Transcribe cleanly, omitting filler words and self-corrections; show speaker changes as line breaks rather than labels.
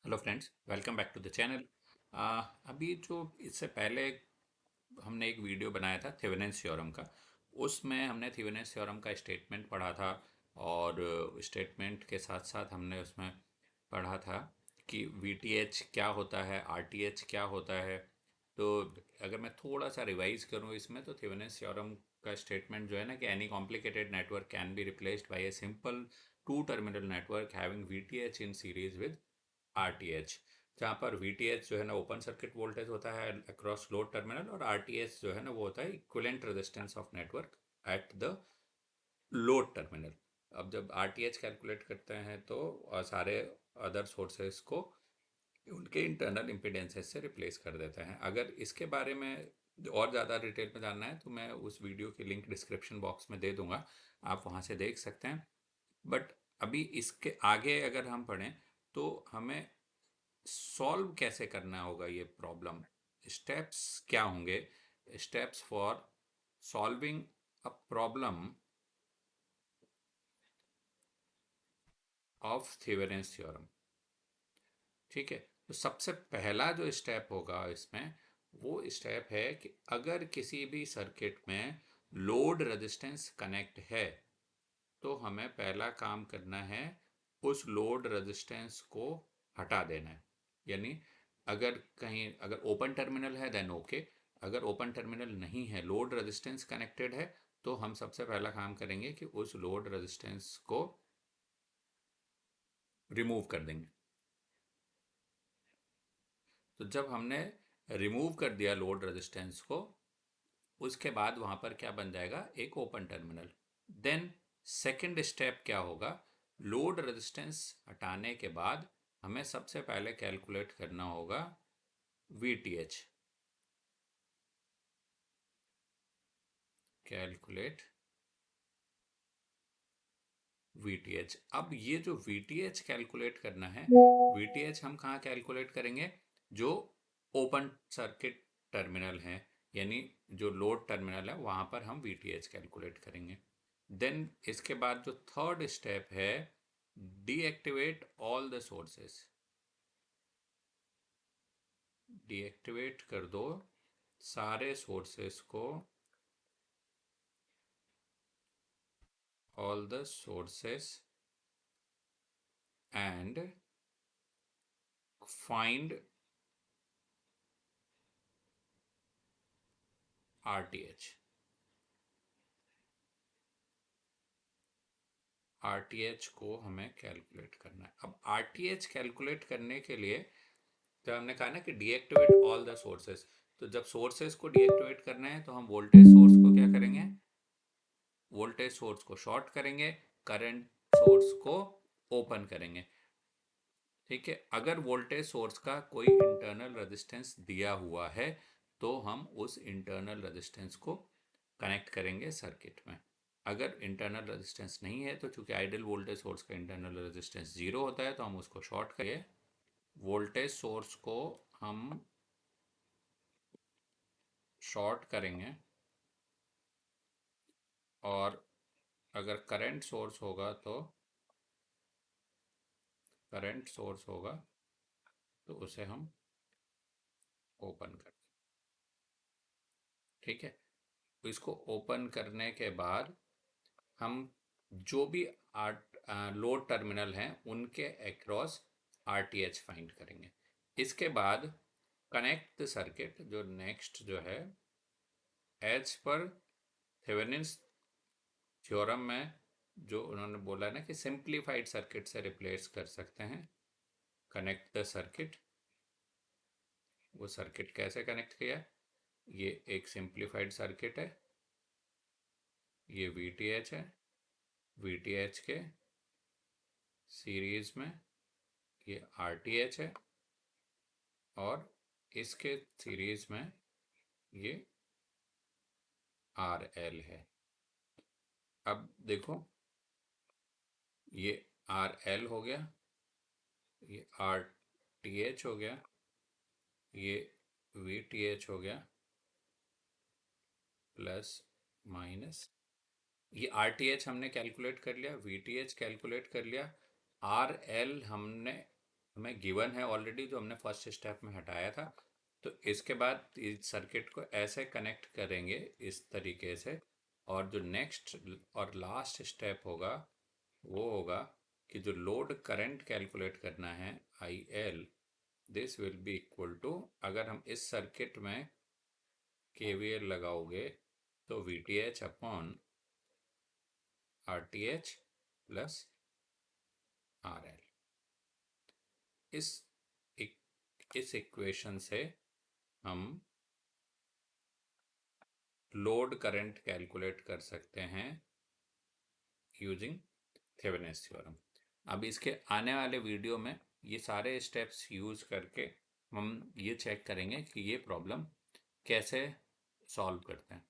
Hello friends, welcome back to the channel. अभी जो इससे पहले हमने एक वीडियो बनाया था थेवेनिन्स थ्योरम का। उसमें हमने थेवेनिन्स थ्योरम का स्टेटमेंट पढ़ा था और स्टेटमेंट के साथ साथ हमने उसमें पढ़ा था कि वीटीएच क्या होता है, आरटीएच क्या होता है। तो अगर मैं थोड़ा सा रिवाइज करूँ इसमें, तो थेवेनिन्स थ्योरम का स्टेटमेंट जो है ना कि any complicated network can be replaced by a simple two terminal network having VTH in series with RTH. जहाँ पर वीटीएच जो है ना ओपन सर्किट वोल्टेज होता है अक्रॉस लोड टर्मिनल, और आरटीएच जो है ना वो होता है equivalent resistance of network at the load terminal. अब जब आरटीएच कैलकुलेट करते हैं तो सारे अदर सोर्सेस को उनके इंटरनल इम्पीडेंसेस से रिप्लेस कर देते हैं। अगर इसके बारे में और ज़्यादा डिटेल में जानना है तो मैं उस वीडियो की लिंक डिस्क्रिप्शन बॉक्स में दे दूंगा, आप वहाँ से देख सकते हैं। बट अभी इसके आगे अगर हम पढ़ें तो हमें सॉल्व कैसे करना होगा ये प्रॉब्लम, स्टेप्स क्या होंगे, steps for solving a problem of Thevenin's theorem. ठीक है, तो सबसे पहला जो स्टेप होगा इसमें वो स्टेप है कि अगर किसी भी सर्किट में लोड रेजिस्टेंस कनेक्ट है तो हमें पहला काम करना है उस लोड रेजिस्टेंस को हटा देना है। यानी अगर कहीं अगर ओपन टर्मिनल है देन ओके, अगर ओपन टर्मिनल नहीं है, लोड रेजिस्टेंस कनेक्टेड है, तो हम सबसे पहला काम करेंगे कि उस लोड रेजिस्टेंस को रिमूव कर देंगे। तो जब हमने रिमूव कर दिया लोड रेजिस्टेंस को, उसके बाद वहां पर क्या बन जाएगा, एक open terminal. Then second step क्या होगा, लोड रेजिस्टेंस हटाने के बाद हमें सबसे पहले कैलकुलेट करना होगा वीटीएच। Calculate VTH. अब ये जो वीटीएच कैलकुलेट करना है, वीटीएच हम कहाँ कैलकुलेट करेंगे, जो ओपन सर्किट टर्मिनल है, यानी जो लोड टर्मिनल है वहां पर हम वीटीएच कैलकुलेट करेंगे। देन इसके बाद जो थर्ड स्टेप है, deactivate all the sources. Deactivate कर दो सारे सोर्सेस को, all the sources, and find RTH. RTH को हमें कैलकुलेट करना है। अब आरटीएच कैलकुलेट करने के लिए जब हमने कहा ना कि डीएक्टिवेट ऑल द सोर्सेस, तो जब सोर्सेस को डीएक्टिवेट करना है तो हम वोल्टेज सोर्स को क्या करेंगे, वोल्टेज सोर्स को शॉर्ट करेंगे, करंट सोर्स को ओपन करेंगे। ठीक है, अगर वोल्टेज सोर्स का कोई इंटरनल रेजिस्टेंस दिया हुआ है तो हम उस इंटरनल रेजिस्टेंस को कनेक्ट करेंगे सर्किट में। अगर इंटरनल रेजिस्टेंस नहीं है तो चूंकि आइडियल वोल्टेज सोर्स का इंटरनल रेजिस्टेंस जीरो होता है तो हम उसको शॉर्ट करेंगे। वोल्टेज सोर्स को हम शॉर्ट करेंगे, और अगर करंट सोर्स होगा तो करंट सोर्स होगा तो उसे हम ओपन कर। ठीक है, तो इसको ओपन करने के बाद हम जो भी लोड टर्मिनल हैं उनके अक्रॉस आरटीएच फाइंड करेंगे। इसके बाद कनेक्ट द सर्किट, जो नेक्स्ट जो है एज पर थेवेनिन्स थ्योरम में जो उन्होंने बोला ना कि सिंप्लीफाइड सर्किट से रिप्लेस कर सकते हैं, कनेक्ट द सर्किट। वो सर्किट कैसे कनेक्ट किया, ये एक सिंप्लीफाइड सर्किट है, ये वीटीएच है, वीटीएच के सीरीज में ये आरटीएच है, और इसके सीरीज में ये आर एल है। अब देखो, ये आर एल हो गया, ये आर टी एच हो गया, ये वी टी एच हो गया, प्लस माइनस। ये आर टी एच हमने कैलकुलेट कर लिया, वी टी एच कैलकुलेट कर लिया, आर एल हमने हमें गिवन है ऑलरेडी, जो हमने फर्स्ट स्टेप में हटाया था। तो इसके बाद इस सर्किट को ऐसे कनेक्ट करेंगे इस तरीके से, और जो नेक्स्ट और लास्ट स्टेप होगा वो होगा कि जो लोड करंट कैलकुलेट करना है I L, this will be equal to, अगर हम इस सर्किट में केवीएल लगाओगे तो V T H upon R T H plus R L. इस इस इक्वेशन से हम लोड करंट कैलकुलेट कर सकते हैं यूजिंग थेवेनिन्स थ्योरम। अब इसके आने वाले वीडियो में ये सारे स्टेप्स यूज करके हम ये चेक करेंगे कि ये प्रॉब्लम कैसे सॉल्व करते हैं।